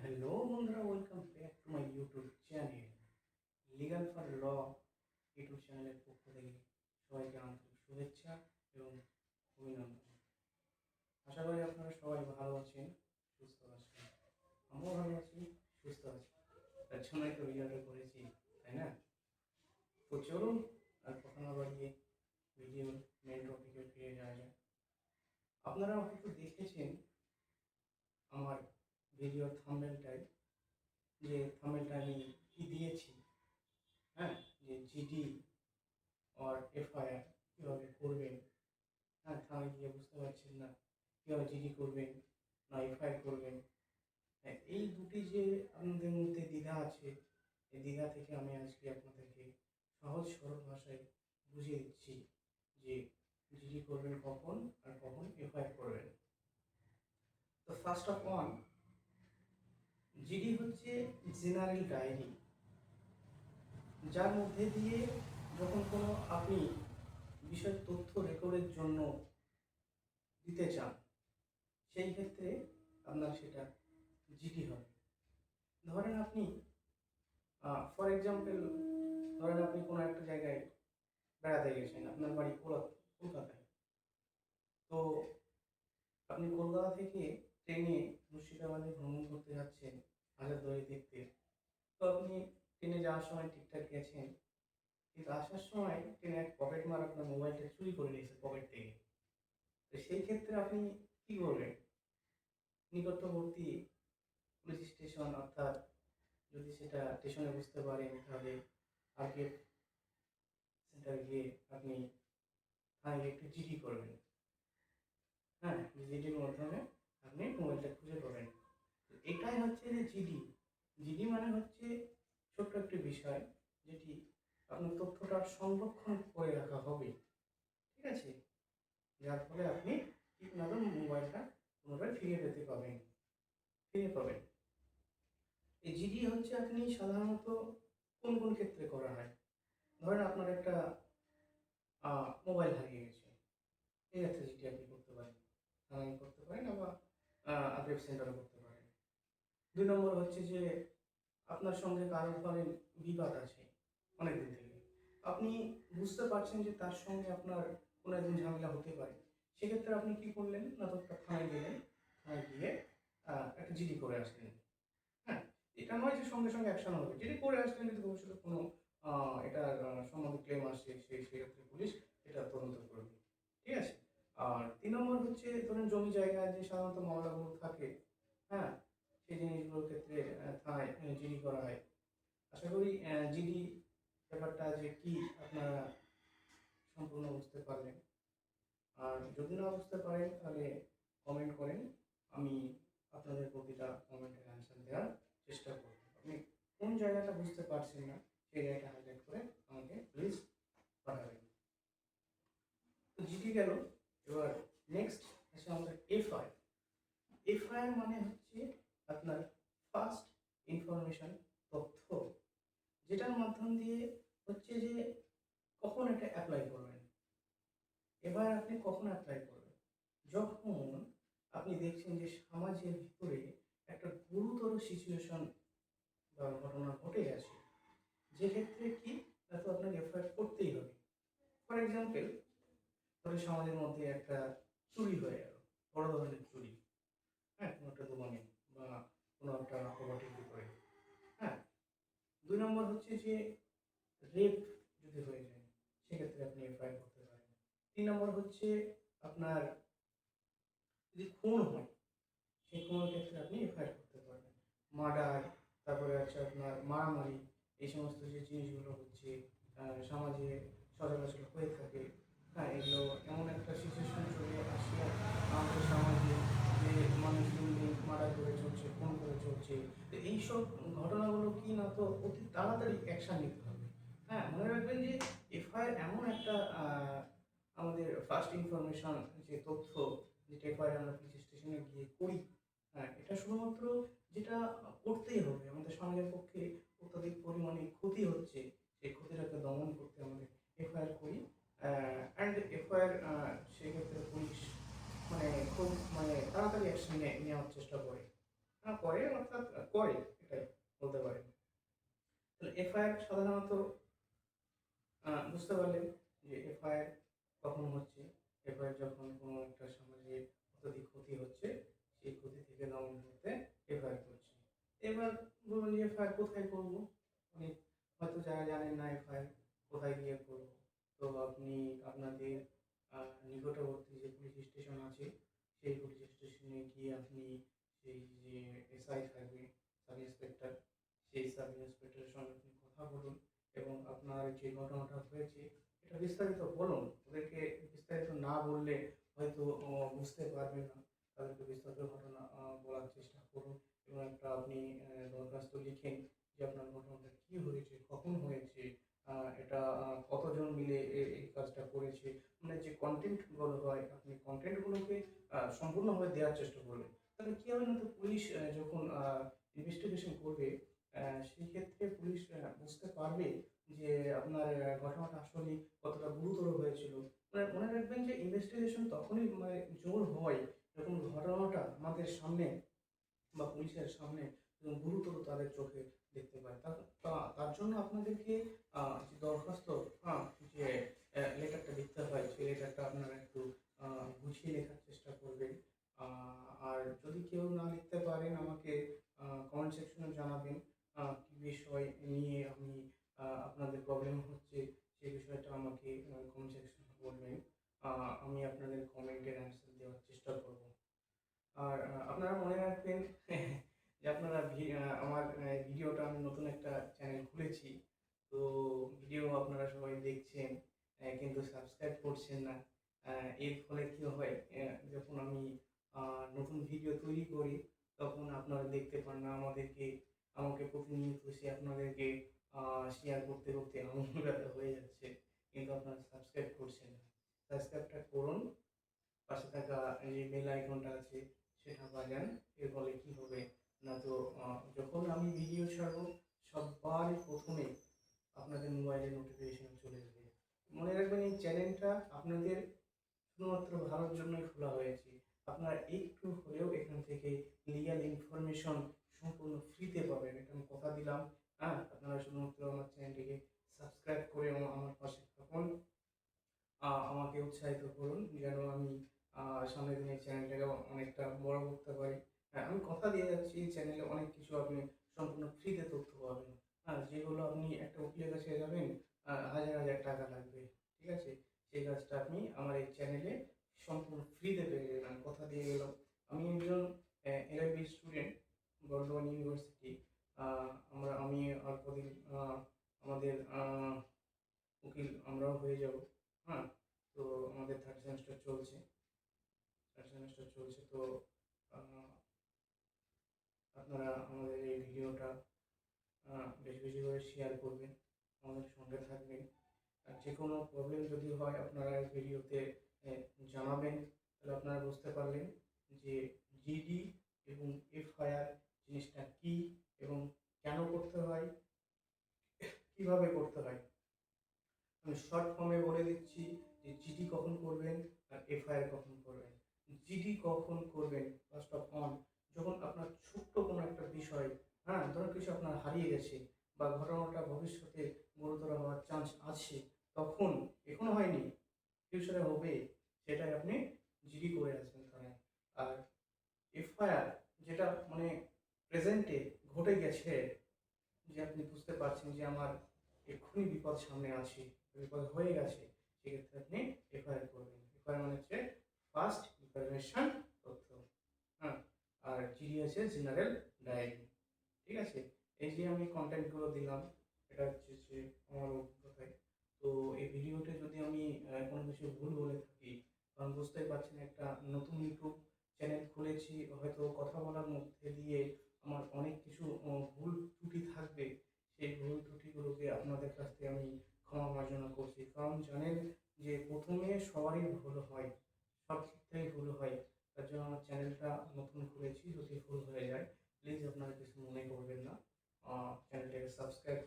Hello বন্ধুরা, welcome back to my YouTube channel legal for law YouTube চ্যানেলের পক্ষ থেকে সবাইকে আন্তরিক শুভেচ্ছা এবং অভিনন্দন। আশা করি আপনারা সবাই ভালো আছেন, সুস্থ আছেন। আমিও ভালো আছি, সুস্থ আছি, তার জন্যই তো ভিডিওটা করেছি, তাই না? তো চলুন আর কথা না বাড়িয়ে ভিডিওর মেন টপিকে ফিরে যাওয়া যায়। আপনারা হয়তো দেখেছেন আমার ভিডিওর থাম্বনেলটায়, যে থাম্বনেলটা আমি কি দিয়েছি, হ্যাঁ, যে জিডি আর এফআইআর কীভাবে করবেন। হ্যাঁ, থানায় গিয়ে বুঝতে পারছেন না কীভাবে জিডি করবেন না এফআইআর করবেন। হ্যাঁ, এই দুটি যে আপনাদের মধ্যে দ্বিধা আছে, এই দ্বিধা থেকে আমি আজকে আপনাদেরকে সহজ সরল ভাষায় বুঝিয়ে দিচ্ছি যে জিডি করবেন কখন আর কখন এফআইআর করবেন। তো ফার্স্ট অফ অল, জিডি হচ্ছে জেনারেল ডায়েরি, যার মধ্যে দিয়ে যখন কোনো আপনি বিষয়ের তথ্য রেকর্ডের জন্য দিতে চান, সেই ক্ষেত্রে আপনার সেটা জিডি হবে। ধরেন আপনি ফর এক্সাম্পল, ধরেন আপনি কোনো একটা জায়গায় বেড়াতে গেছেন, আপনার বাড়ি কলকাতায়। তো আপনি কলকাতা থেকে ট্রেনে মুর্শিদাবাদে ভ্রমণ করতে যাচ্ছেন হাজারদুয়ারি দেখতে। তো আপনি ট্রেনে যাওয়ার সময় ঠিকঠাক গেছেন, কিন্তু আসার সময় ট্রেনে এক পকেট মার আপনার মোবাইলটা চুরি করে নিয়েছে পকেট থেকে। তো সেই ক্ষেত্রে আপনি কি করবেন? নিকটবর্তী পুলিশ স্টেশন, অর্থাৎ যদি সেটা স্টেশনে বুঝতে পারেন তাহলে আরপিএফ সেন্টারে গিয়ে আপনি থানায় একটু জিডি করবেন। হ্যাঁ, জিডির মাধ্যমে আপনি মোবাইলটা খুঁজে পাবেন। এটাই হচ্ছে যে জিডি। জিডি মানে হচ্ছে ছোট্ট একটি বিষয় যেটি আপনার তথ্যটা সংরক্ষণ করে রাখা হবে, ঠিক আছে? যার ফলে আপনি ঠিক মতো মোবাইলটা পুনরায় ফিরে পাবেন। এই জিডি হচ্ছে আপনি সাধারণত কোন কোন ক্ষেত্রে করা হয়? ধরেন আপনার একটা মোবাইল হারিয়ে গেছে, এই ক্ষেত্রে জিডি আপনি করতে পারেন, থানায় করতে পারেন, আবার আপডেট সেন্টারে করতে পারেন। 2 নম্বর হচ্ছে যে আপনার সঙ্গে কারো ধরেন বিবাদ আছে অনেকদিন থেকে, আপনি বুঝতে পারছেন যে তার সঙ্গে আপনার কোনো একদিন ঝামেলা হতে পারে। সেক্ষেত্রে আপনি কি করলেন না, তো একটা থানায় গেলেন, থানায় গিয়ে একটা জিডি করে আসলেন। হ্যাঁ, এটা নয় যে সঙ্গে সঙ্গে অ্যাকশন হবে, যদি করে আসলেন, যদি ভবিষ্যতে কোনো এটার সম্বন্ধে ক্লেম আসে, সেক্ষেত্রে পুলিশ এটা তদন্ত করবে, ঠিক আছে? আর 3 নম্বর হচ্ছে ধরুন জমি জায়গায় যে সাধারণত মামলাগুলো থাকে, হ্যাঁ, সেই জিনিসগুলোর ক্ষেত্রে থানায় জিডি করা হয়। আশা করি জিডি ব্যাপারটা যে কি আপনারা সম্পূর্ণ বুঝতে পারলেন। আর যদি না বুঝতে পারেন তাহলে কমেন্ট করেন, আমি আপনাদের প্রতিটা কমেন্টের অ্যান্সার দেওয়ার চেষ্টা করব। আপনি কোন জায়গাটা বুঝতে পারছেন না সেই জায়গাটা হাইলাইট করে আমাকে প্লিজ পাঠাবেন। তো জিডি গেল, এবার নেক্সট আছে আমাদের এফআইআর। এফআইআর মানে হচ্ছে আপনার ফার্স্ট ইনফরমেশন, তথ্য, যেটার মাধ্যম দিয়ে হচ্ছে যে কখন এটা অ্যাপ্লাই করবেন। এবার আপনি কখন অ্যাপ্লাই করবেন? যখন আপনি দেখছেন যে সমাজের ভিতরে একটা গুরুতর সিচুয়েশন বা ঘটনা ঘটে গেছে, যে ক্ষেত্রে কি তো আপনাকে এফআইআর করতেই হবে। ফর এক্সাম্পল, ধরো সমাজের মধ্যে একটা চুরি হয়ে গেল, বড় ধরনের চুরি, হ্যাঁ, কোনো একটা দোকানে বা কোনো একটা প্রপার্টির ভিতরে। হ্যাঁ, 2 নম্বর হচ্ছে যে রেপ যদি হয়ে যায়, সেক্ষেত্রে আপনি এফআইআর করতে পারেন। 3 নম্বর হচ্ছে আপনার যদি খুন হয়, সেই খুনের ক্ষেত্রে আপনি এফআইআর করতে পারবেন। মার্ডার, তারপরে আছে আপনার মারামারি, এই সমস্ত যে জিনিসগুলো হচ্ছে সমাজে সচরাচর হয়ে থাকে। হ্যাঁ, এগুলো এমন একটা সিচুয়েশন চলে আসে আমাদের সমাজে যে মানুষ দিন দিন মার্ডার করে চলছে, খুন করে চলছে। তো এইসব ঘটনাগুলো কি না, তো অতি তাড়াতাড়ি অ্যাকশান নিতে হবে। হ্যাঁ, মনে রাখবেন যে এফআইআর এমন একটা আমাদের ফার্স্ট ইনফরমেশন, যে তথ্য, যেটা এফআইআর আমরা পুলিশ স্টেশনে গিয়ে করি, হ্যাঁ, এটা শুধুমাত্র যেটা করতেই হবে, আমাদের সমাজের পক্ষে অত্যাধিক পরিমাণে ক্ষতি হচ্ছে, সেই ক্ষতিটাকে দমন করতে আমাদের এফআইআর করি। অ্যান্ড এফআইআর সেক্ষেত্রে পুলিশ মানে খুব তাড়াতাড়ি অ্যাকশন নেওয়ার চেষ্টা করে। করে অর্থাৎ করে, এটাই বলতে পারেন। তাহলে এফআইআর সাধারণত বুঝতে পারলেন যে এফআইআর কখন হচ্ছে। এফআইআর যখন কোনো একটা সমাজে অত্যধিক ক্ষতি হচ্ছে, সেই ক্ষতি থেকে দমন করতে এফআইআর করছে। এবার বলুন যে এফআইআর কোথায় করব? অনেক হয়তো যারা জানেন না এফআইআর কোথায় গিয়ে করব। তো আপনি আপনাদের নিকটবর্তী যে পুলিশ স্টেশন আছে, সেই পুলিশ স্টেশনে গিয়ে আপনি সেই যে এসআই থাকবে, সাব ইন্সপেক্টর, সেই সাব ইন্সপেক্টরের সঙ্গে আপনি কথা বলুন এবং আপনার যে ঘটনাটা হয়েছে এটা বিস্তারিত বলুন। ওদেরকে বিস্তারিত না বললে হয়তো বুঝতে পারবে না। তাদেরকে বিস্তারিত ঘটনা বলার চেষ্টা করুন এবং একটা আপনি দরখাস্ত লিখেন যে আপনার ঘটনাটা কী হয়েছে, কখন হয়েছে, এটা কতজন মিলে এই কাজটা করেছে। মানে যে কন্টেন্টগুলো হয় আপনি কন্টেন্টগুলোকে সম্পূর্ণভাবে দেওয়ার চেষ্টা করবেন। তাহলে কী হবে না, তো পুলিশ যখন ইনভেস্টিগেশন করবে সেই ক্ষেত্রে পুলিশ বুঝতে পারবে যে আপনার ঘটনাটা আসলে কতটা গুরুতর হয়েছিল। মানে মনে রাখবেন যে ইনভেস্টিগেশন তখনই মানে জোর হয় যখন ঘটনাটা আমাদের সামনে বা পুলিশের সামনে গুরুতর তাদের চোখে দেখতে পায়। তার জন্য আপনাদেরকে যে দরখাস্ত, যে লেটারটা লিখতে হয় সেই লেটারটা আপনারা একটু গুছিয়ে লেখার চেষ্টা করবেন। আর যদি কেউ না লিখতে পারেন আমাকে কমেন্ট সেকশনে জানাবেন কী বিষয় নিয়ে আমি আপনাদের প্রবলেম হচ্ছে সেই বিষয়টা আমাকে কমেন্ট সেকশনে বলবেন। আমি আপনাদের কমেন্টের অ্যান্সার দেওয়ার চেষ্টা করব। আর আপনারা মনে রাখবেন যে আপনারা আমার ভিডিওটা আমি নতুন একটা চ্যানেল খুলেছি। তো ভিডিও আপনারা সবাই দেখছেন কিন্তু সাবস্ক্রাইব করছেন না। এর ফলে কি হয়, যখন আমি নতুন ভিডিও তৈরি করি তখন আপনারা দেখতে পান না আমাকে প্রতিনিয়ত আপনাদেরকে শেয়ার করতে করতে এমন ব্যাপার হয়ে যাচ্ছে, কিন্তু আপনারা সাবস্ক্রাইব করছেন না। সাবস্ক্রাইবটা করুন, পাশে থাকা যে বেল আইকনটা আছে সেটা বাজান। এর ফলে কি হবে না, তো যখন আমি ভিডিও ছাড়বো সবার প্রথমে আপনাদের মোবাইলে নোটিফিকেশন চলে যাবে। মনে রাখবেন এই চ্যানেলটা আপনাদের শুধুমাত্র ভালোর জন্যই খোলা হয়েছে। আপনারা একটু হলেও এখান থেকে লিগ্যাল ইনফরমেশন সম্পূর্ণ ফ্রিতে পাবেন, এটা আমি কথা দিলাম। আপনারা শুধুমাত্র আমার চ্যানেলটিকে সাবস্ক্রাইব করে আমার পাশে থাকুন, আমাকে উৎসাহিত করুন যেন আমি সামনের দিনে চ্যানেলটাকে অনেকটা বড় করতে পারি। আমি কথা দিয়ে যাচ্ছি এই চ্যানেলে অনেক কিছু আপনি সম্পূর্ণ ফ্রিতে তথ্য পাবেন। যেগুলো আপনি একটা উকিলের কাছে যাবেন হাজার হাজার টাকা লাগবে, ঠিক আছে? সেই কাজটা আপনি আমার এই চ্যানেলে সম্পূর্ণ ফ্রিতে পেয়ে যাবেন, আমি কথা দিয়ে গেলাম। আমি একজন এলএলবি স্টুডেন্ট, বর্ধমান ইউনিভার্সিটি। আমি আর কদিন আমাদের উকিল আমরাও হয়ে যাব। হ্যাঁ, তো আমাদের থার্ড সেমিস্টার চলছে। তো আপনারা আমাদের এই ভিডিওটা বেশি বেশি করে শেয়ার করবেন, আমাদের সঙ্গে থাকবেন। আর যে কোনো প্রবলেম যদি হয় আপনারা এই ভিডিওতে জানাবেন। তাহলে আপনারা বুঝতে পারলেন যে জিডি এবং এফআইআর জিনিসটা কী এবং কেন করতে হয়, কীভাবে করতে হয়। আমি শর্ট ফর্মে বলে দিচ্ছি যে জিডি কখন করবেন আর এফআইআর কখন করবেন। জিডি কখন করবেন, ফার্স্ট অফ অল যখন আপনার ছোট্ট কোনো একটা বিষয়, ধরুন কিছু আপনার হারিয়ে গেছে বা ঘটনাটা ভবিষ্যতে গুরুতর হওয়ার চান্স আছে, তখন এখনো হয়নি, ফিউচারে হবে, সেটাই আপনি জিডি করে আসবেন থানায়। আর এফআইআর যেটা মানে প্রেজেন্টে ঘটে গেছে, যে আপনি বুঝতে পারছেন যে আমার এক্ষুনি বিপদ সামনে আছে, বিপদ হয়ে গেছে, সেক্ষেত্রে আপনি এফআইআর করবেন। এফআইআর মানে হচ্ছে ফার্স্ট ইনফরমেশন তথ্য। আর জিডি আছে জেনারেল ডায়েরি, ঠিক আছে? এই যে আমি কন্টেন্টগুলো দিলাম এটা হচ্ছে যে আমার অভিজ্ঞতায়। তো এই ভিডিওতে যদি আমি কোনো কিছু ভুল বলে থাকি, কারণ বুঝতেই পারছেন একটা নতুন ইউটিউব চ্যানেল খুলেছি, হয়তো কথা বলার মধ্যে দিয়ে আমার অনেক কিছু ভুল ত্রুটি থাকবে। সেই ভুল ত্রুটিগুলোকে আপনাদের কাছ থেকে আমি ক্ষমা মার্জনা করছি, কারণ জানেন যে প্রথমে সবারই ভুল হয়, সব ক্ষেত্রেই ভুল হয়। তার জন্য আমার চ্যানেলটা নতুন খুলেছি, যদি ভুল হয়ে যায় প্লিজ আপনারা কিছু মনে করবেন না, চ্যানেলটাকে সাবস্ক্রাইব